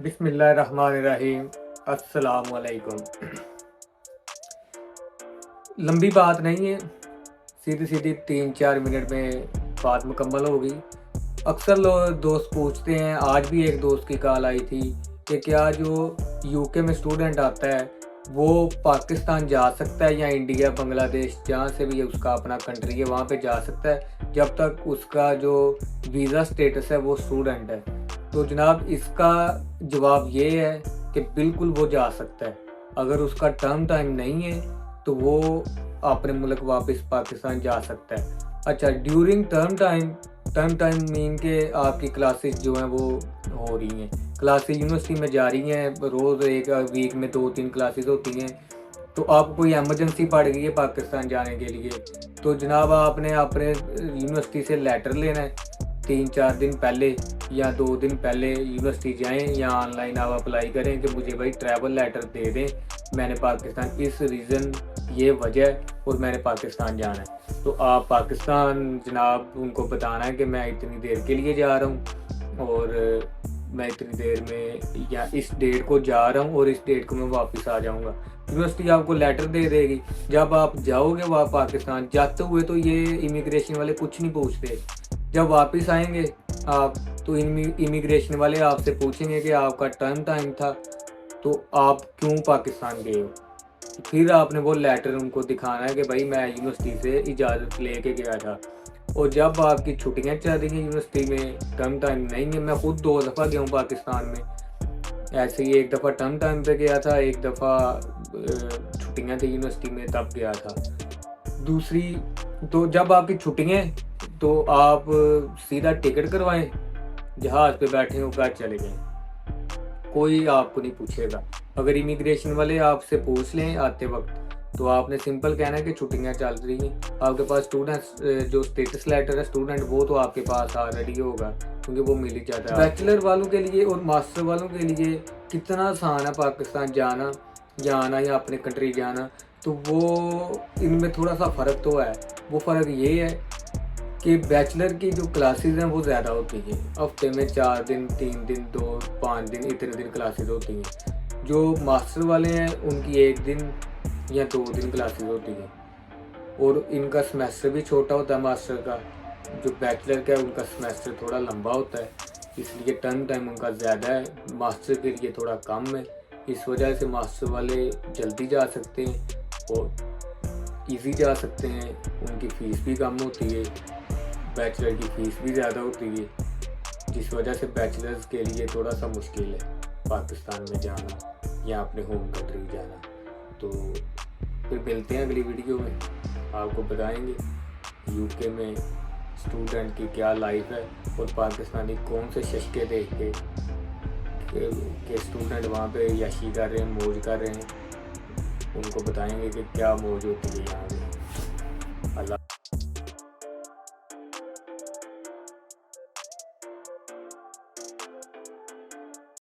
बिस्मिल्लाहिर्रहमानिर्रहीम। अस्सलामुअलैकुम। लंबी बात नहीं है, सीधी सीधी 3-4 मिनट में बात मुकम्मल होगी। अक्सर लोग दोस्त पूछते हैं, आज भी एक दोस्त की कॉल आई थी कि क्या जो यूके में स्टूडेंट आता है वो पाकिस्तान जा सकता है या इंडिया, बांग्लादेश, जहाँ से भी उसका अपना कंट्री है वहाँ पे जा सकता है जब तक उसका जो वीज़ा स्टेटस है वो स्टूडेंट है। तो जनाब इसका जवाब ये है कि बिल्कुल वो जा सकता है। अगर उसका टर्म टाइम नहीं है तो वो अपने मुल्क वापस पाकिस्तान जा सकता है। अच्छा, ड्यूरिंग टर्म टाइम मीन के आपकी क्लासेस जो हैं वो हो रही हैं, क्लासेस यूनिवर्सिटी में जा रही हैं, रोज़ एक वीक में 2-3 क्लासेस होती हैं। तो आपको कोई एमरजेंसी पड़ गई है पाकिस्तान जाने के लिए, तो जनाब आपने अपने यूनिवर्सिटी से लेटर लेना है 3-4 दिन पहले या 2 दिन पहले यूनिवर्सिटी जाएं या ऑनलाइन आप अप्लाई करें कि मुझे भाई ट्रैवल लेटर दे दें, मैंने पाकिस्तान इस रीज़न ये वजह है और मैंने पाकिस्तान जाना है। तो आप पाकिस्तान जनाब उनको बताना है कि मैं इतनी देर के लिए जा रहा हूँ और मैं इतनी देर में या इस डेट को जा रहा हूँ और इस डेट को मैं वापस आ जाऊँगा। यूनिवर्सिटी आपको लेटर दे देगी। जब आप जाओगे वहाँ पाकिस्तान, जाते हुए तो ये इमिग्रेशन वाले कुछ नहीं पूछते। जब वापस आएंगे आप तो इमिग्रेशन वाले आपसे पूछेंगे कि आपका टर्म टाइम था तो आप क्यों पाकिस्तान गए हो। फिर आपने वो लेटर उनको दिखाना है कि भाई मैं यूनिवर्सिटी से इजाज़त लेके गया था। और जब आपकी छुट्टियां चल रही हैं यूनिवर्सिटी में, टर्म टाइम नहीं है, मैं खुद 2 दफ़ा गया हूँ पाकिस्तान में। ऐसे ही एक दफ़ा टर्म टाइम पे गया था, एक दफ़ा छुट्टियां थी यूनिवर्सिटी में तब गया था। दूसरी, तो जब आपकी छुट्टियां तो आप सीधा टिकट करवाएं, जहाज़ पे बैठे हो घर चले जाएं, कोई आपको नहीं पूछेगा। अगर इमिग्रेशन वाले आपसे पूछ लें आते वक्त तो आपने सिंपल कहना है कि छुट्टियां चल रही हैं। आपके पास स्टूडेंट जो स्टेटस लेटर है स्टूडेंट वो तो आपके पास ऑलरेडी होगा क्योंकि वो मिल ही जाता है। बैचलर वालों के लिए और मास्टर वालों के लिए कितना आसान है पाकिस्तान जाना या आना या अपने कंट्री जाना, तो वो इनमें थोड़ा सा फ़र्क तो है। वो फ़र्क ये है कि बैचलर की जो क्लासेस हैं वो ज़्यादा होती हैं, हफ्ते में 4 दिन, 3 दिन, 2-5 दिन, इतने दिन क्लासेस होती हैं। जो मास्टर वाले हैं उनकी 1 दिन या 2 दिन क्लासेस होती हैं और इनका सेमेस्टर भी छोटा होता है मास्टर का। जो बैचलर का है उनका सेमेस्टर थोड़ा लंबा होता है, इसलिए टर्म टाइम उनका ज़्यादा है, मास्टर के लिए थोड़ा कम है। इस वजह से मास्टर वाले जल्दी जा सकते हैं और इजी जा सकते हैं, उनकी फ़ीस भी कम होती है, बैचलर की फ़ीस भी ज़्यादा होती है, जिस वजह से बैचलर्स के लिए थोड़ा सा मुश्किल है पाकिस्तान में जाना या अपने होम कंट्री जाना। तो फिर मिलते हैं अगली वीडियो में, आपको बताएंगे यूके में स्टूडेंट की क्या लाइफ है और पाकिस्तानी कौन से शशके देख के स्टूडेंट वहाँ पे यशी कर रहे हैं, मौज कर रहे हैं, उनको बताएंगे कि क्या मौज होती है यहाँ पे।